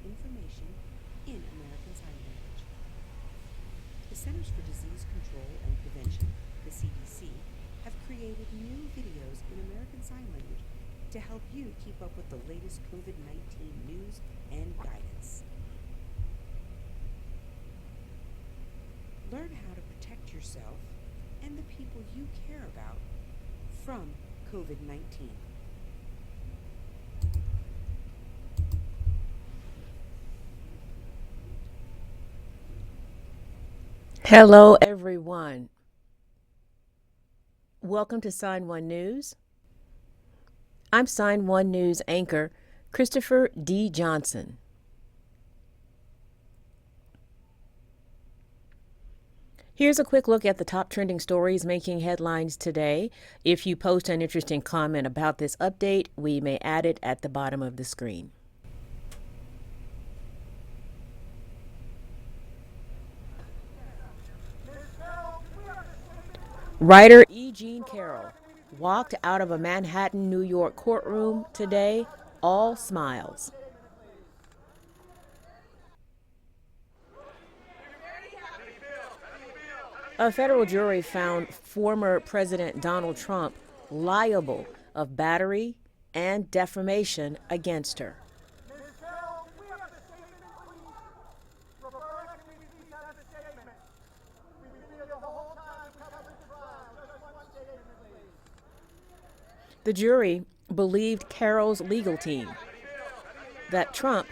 information in American Sign Language. The Centers for Disease Control and Prevention, the CDC, have created new videos in American Sign Language to help you keep up with the latest COVID-19 news and guidance. Learn how to protect yourself and the people you care about from COVID-19. Hello, everyone. Welcome to Sign1News. I'm Sign1News anchor Christopher D. Johnson. Here's a quick look at the top trending stories making headlines today. If you post an interesting comment about this update, we may add it at the bottom of the screen. Writer E. Jean Carroll walked out of a Manhattan, New York courtroom today, all smiles. A federal jury found former President Donald Trump liable of battery and defamation against her. The jury believed Carroll's legal team that Trump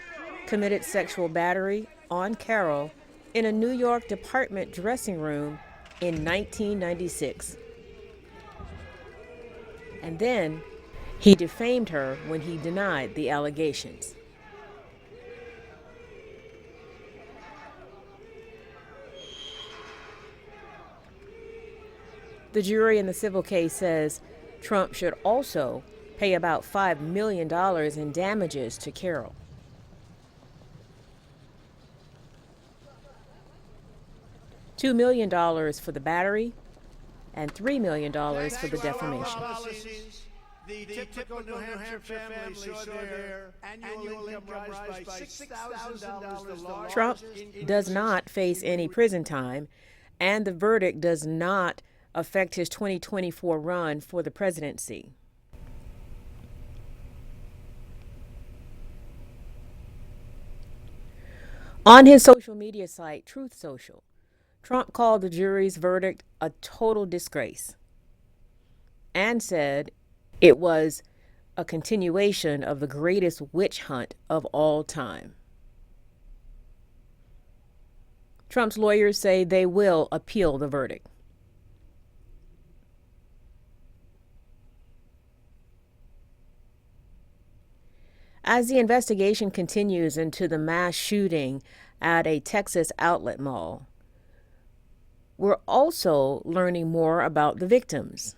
committed sexual battery on Carroll in a New York department dressing room in 1996. And then he defamed her when he denied the allegations. The jury in the civil case says Trump should also pay about $5 million in damages to Carroll. $2 million for the battery and $3 million for the defamation. The typical New Hampshire family saw their annual income rise by $6,000. Trump does not face any prison time, and the verdict does not affect his 2024 run for the presidency. On his social media site, Truth Social, Trump called the jury's verdict a total disgrace and said it was a continuation of the greatest witch hunt of all time. Trump's lawyers say they will appeal the verdict. As the investigation continues into the mass shooting at a Texas outlet mall, we're also learning more about the victims,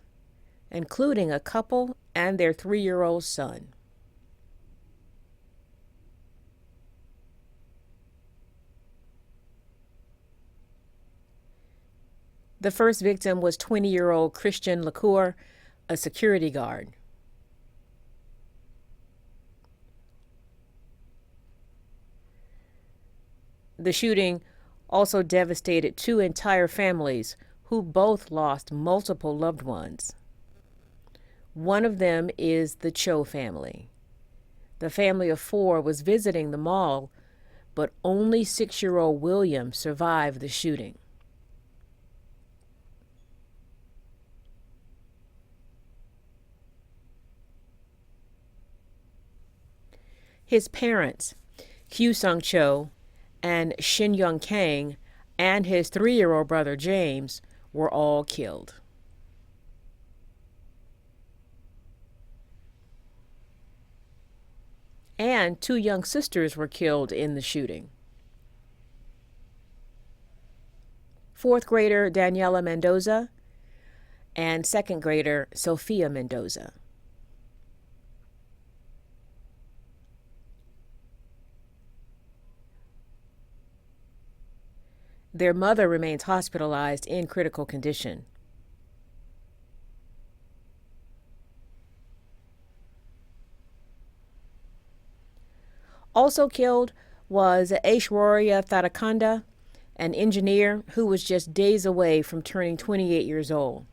including a couple and their 3-year-old son. The first victim was 20-year-old Christian LaCour, a security guard. The shooting also devastated 2 entire families who both lost multiple loved ones. One of them is the Cho family. The family of 4 was visiting the mall, but only 6-year-old William survived the shooting. His parents, Kyu Sung Cho and Shin Young Kang, and his 3-year-old brother James were all killed. And 2 young sisters were killed in the shooting. 4th grader Daniela Mendoza and 2nd grader Sophia Mendoza. Their mother remains hospitalized in critical condition. Also killed was Aishwarya Thadakanda, an engineer who was just days away from turning 28 years old,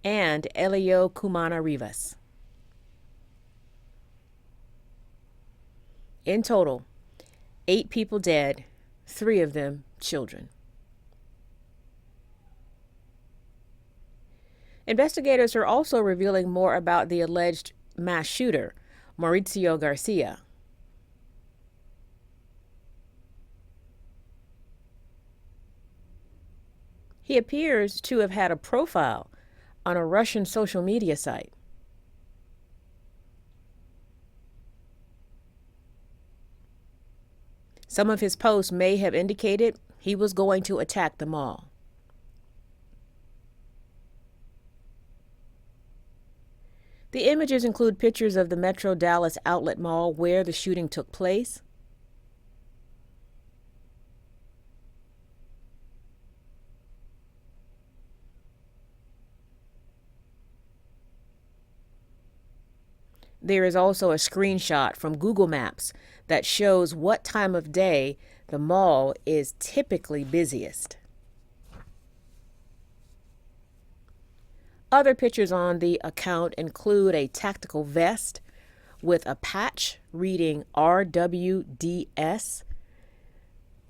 and Elio Cumana Rivas. In total, 8 people dead, 3 of them children. Investigators are also revealing more about the alleged mass shooter, Mauricio Garcia. He appears to have had a profile on a Russian social media site. Some of his posts may have indicated he was going to attack the mall. The images include pictures of the Metro Dallas Outlet Mall where the shooting took place. There is also a screenshot from Google Maps that shows what time of day the mall is typically busiest. Other pictures on the account include a tactical vest with a patch reading RWDS,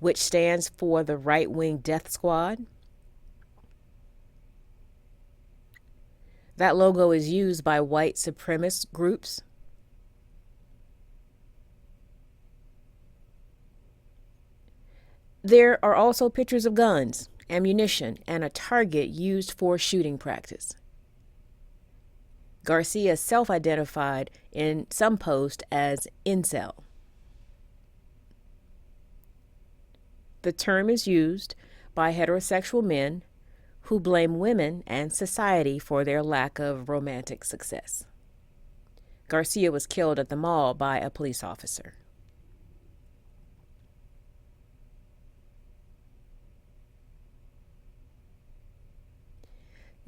which stands for the Right-Wing Death Squad. That logo is used by white supremacist groups. There are also pictures of guns, ammunition, and a target used for shooting practice. Garcia self-identified in some posts as incel. The term is used by heterosexual men who blame women and society for their lack of romantic success. Garcia was killed at the mall by a police officer.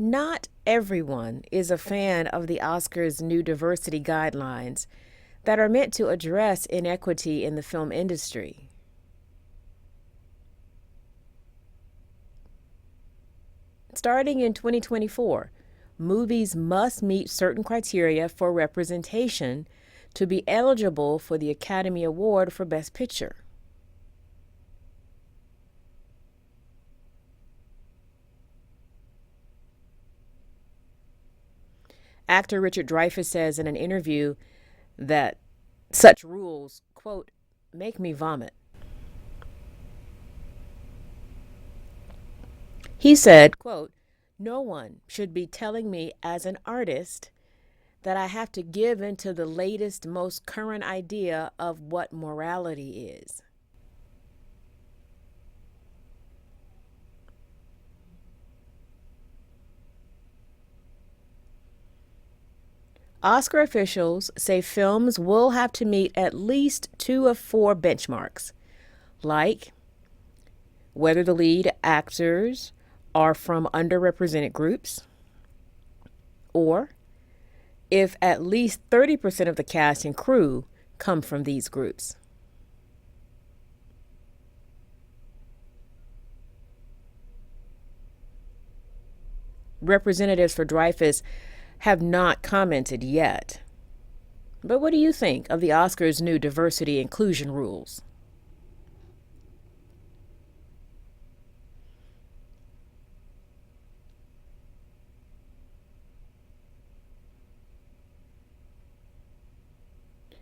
Not everyone is a fan of the Oscars' new diversity guidelines that are meant to address inequity in the film industry. Starting in 2024, movies must meet certain criteria for representation to be eligible for the Academy Award for Best Picture. Actor Richard Dreyfuss says in an interview that such rules, quote, make me vomit. He said, quote, no one should be telling me as an artist that I have to give into the latest, most current idea of what morality is. Oscar officials say films will have to meet at least 2 of 4 benchmarks, like whether the lead actors are from underrepresented groups, or if at least 30% of the cast and crew come from these groups. Representatives for Dreyfuss have not commented yet. But what do you think of the Oscars' new diversity inclusion rules?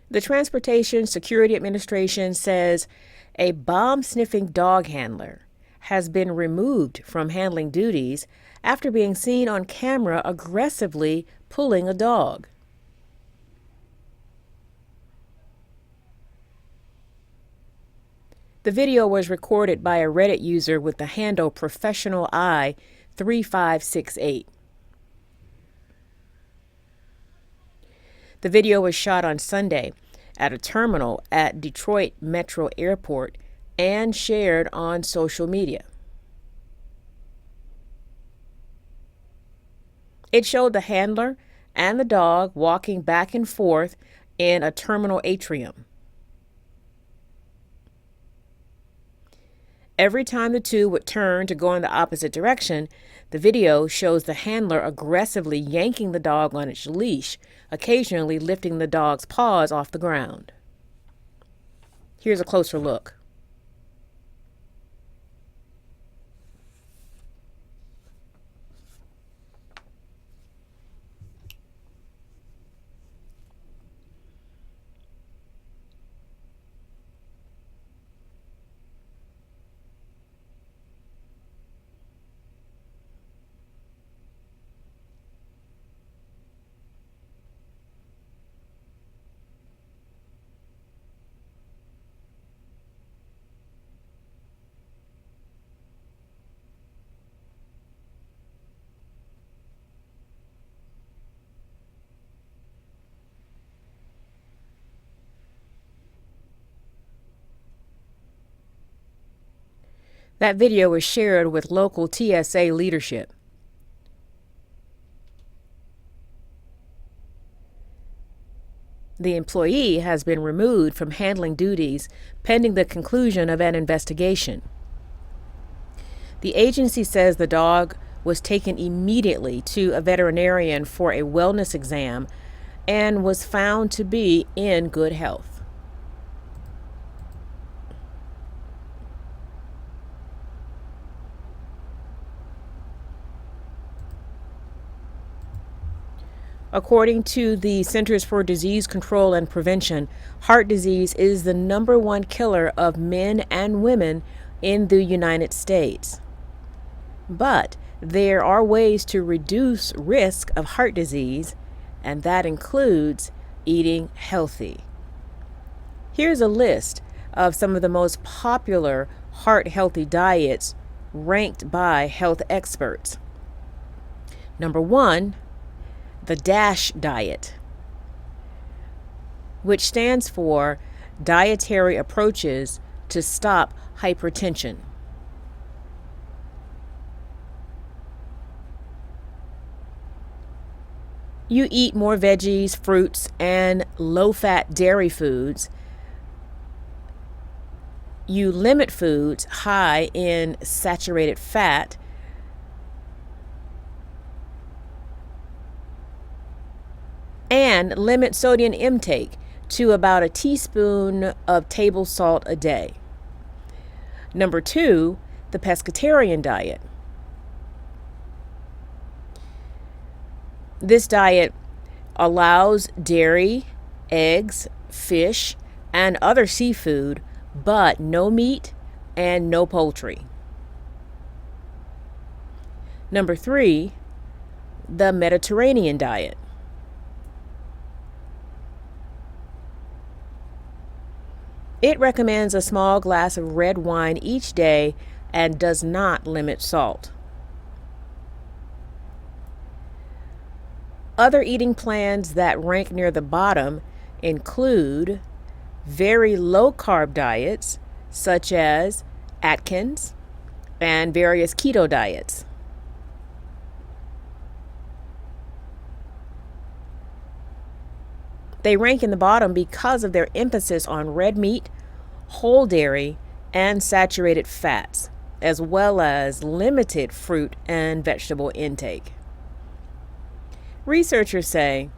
The Transportation Security Administration says a bomb-sniffing dog handler has been removed from handling duties after being seen on camera aggressively pulling a dog. The video was recorded by a Reddit user with the handle Professional Eye 3568. The video was shot on Sunday at a terminal at Detroit Metro Airport and shared on social media. It showed the handler and the dog walking back and forth in a terminal atrium. Every time the two would turn to go in the opposite direction, the video shows the handler aggressively yanking the dog on its leash, occasionally lifting the dog's paws off the ground. Here's a closer look. That video was shared with local TSA leadership. The employee has been removed from handling duties pending the conclusion of an investigation. The agency says the dog was taken immediately to a veterinarian for a wellness exam and was found to be in good health. According to the Centers for Disease Control and Prevention, heart disease is the #1 killer of men and women in the United States. But there are ways to reduce risk of heart disease, and that includes eating healthy. Here's a list of some of the most popular heart-healthy diets ranked by health experts. Number 1, the DASH diet, which stands for Dietary Approaches to Stop Hypertension. You eat more veggies, fruits, and low-fat dairy foods. You limit foods high in saturated fat. And limit sodium intake to about a teaspoon of table salt a day. Number 2, the pescatarian diet. This diet allows dairy, eggs, fish, and other seafood, but no meat and no poultry. Number 3, the Mediterranean diet. It recommends a small glass of red wine each day and does not limit salt. Other eating plans that rank near the bottom include very low-carb diets, such as Atkins, and various keto diets. They rank in the bottom because of their emphasis on red meat, whole dairy, and saturated fats, as well as limited fruit and vegetable intake. Researchers say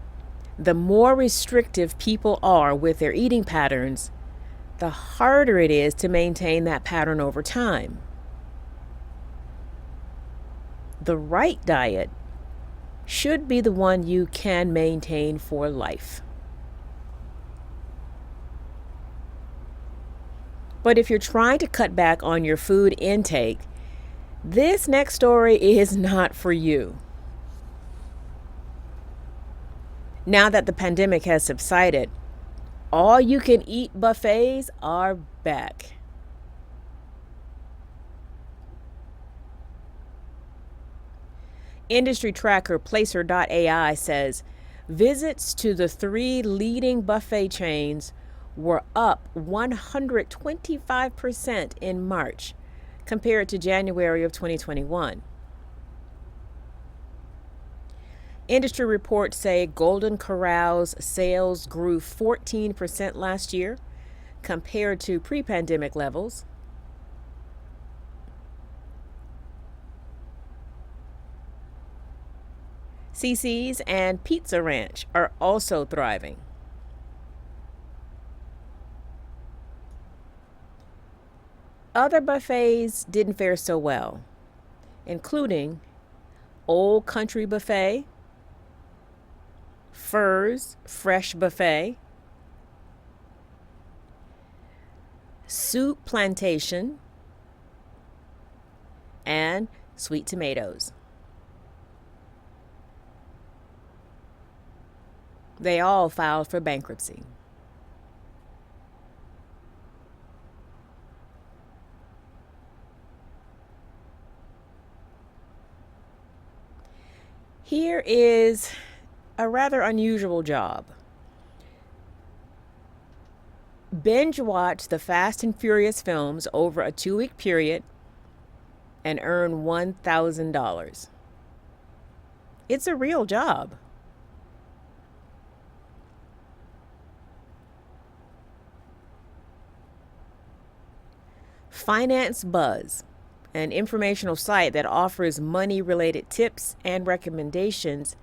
the more restrictive people are with their eating patterns, the harder it is to maintain that pattern over time. The right diet should be the one you can maintain for life. But if you're trying to cut back on your food intake, this next story is not for you. Now that the pandemic has subsided, all-you-can-eat buffets are back. Industry tracker Placer.ai says visits to the 3 leading buffet chains were up 125% in March compared to January of 2021. Industry reports say Golden Corral's sales grew 14% last year compared to pre-pandemic levels. CC's and Pizza Ranch are also thriving. Other buffets didn't fare so well, including Old Country Buffet, Furr's Fresh Buffet, Soup Plantation, and Sweet Tomatoes. They all filed for bankruptcy. Here is a rather unusual job. Binge watch the Fast and Furious films over a 2-week period and earn $1,000. It's a real job. Finance Buzz, an informational site that offers money-related tips and recommendations,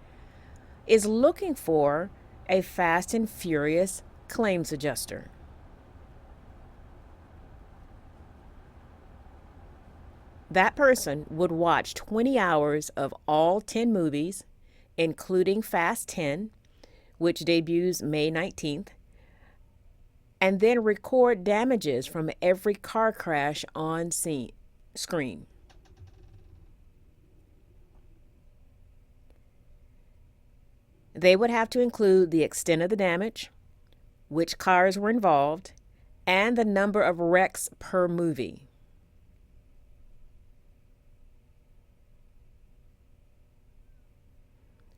is looking for a Fast and Furious claims adjuster. That person would watch 20 hours of all 10 movies, including Fast 10, which debuts May 19th, and then record damages from every car crash on screen. They would have to include the extent of the damage, which cars were involved, and the number of wrecks per movie.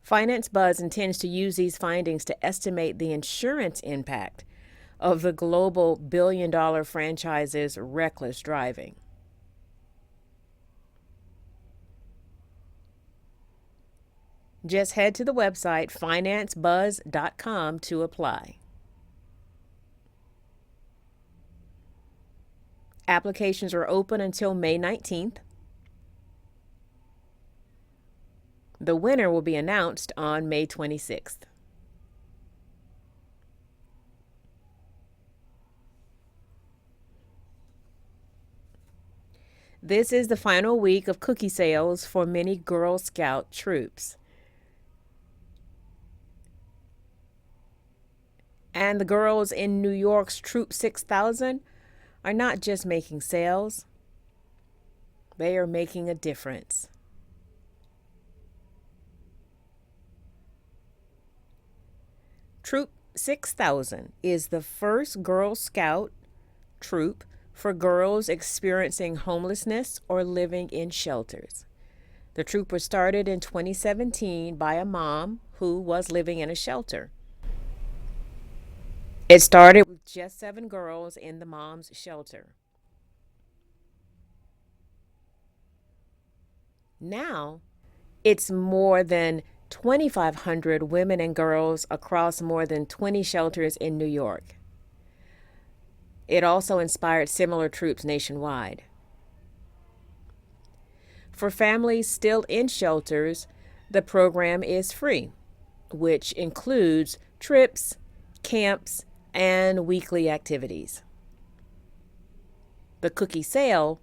Finance Buzz intends to use these findings to estimate the insurance impact of the global billion-dollar franchise's reckless driving. Just head to the website financebuzz.com to apply. Applications are open until May 19th. The winner will be announced on May 26th. This is the final week of cookie sales for many Girl Scout troops. And the girls in New York's Troop 6000 are not just making sales, they are making a difference. Troop 6000 is the first Girl Scout troop for girls experiencing homelessness or living in shelters. The troop was started in 2017 by a mom who was living in a shelter. It started with just 7 girls in the mom's shelter. Now, it's more than 2,500 women and girls across more than 20 shelters in New York. It also inspired similar troops nationwide. For families still in shelters, the program is free, which includes trips, camps, and weekly activities. The cookie sale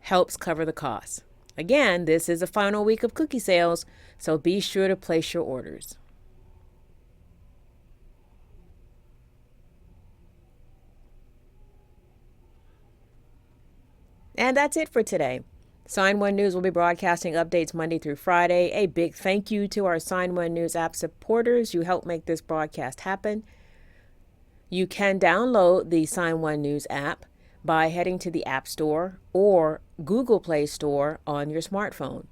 helps cover the costs. Again, this is the final week of cookie sales, so be sure to place your orders. And that's it for today. Sign1News will be broadcasting updates Monday through Friday. A big thank you to our Sign1News app supporters. You help make this broadcast happen. You can download the Sign1News app by heading to the App Store or Google Play Store on your smartphone.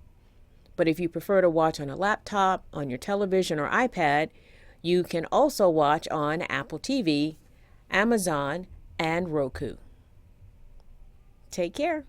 But if you prefer to watch on a laptop, on your television or iPad, you can also watch on Apple TV, Amazon, and Roku. Take care.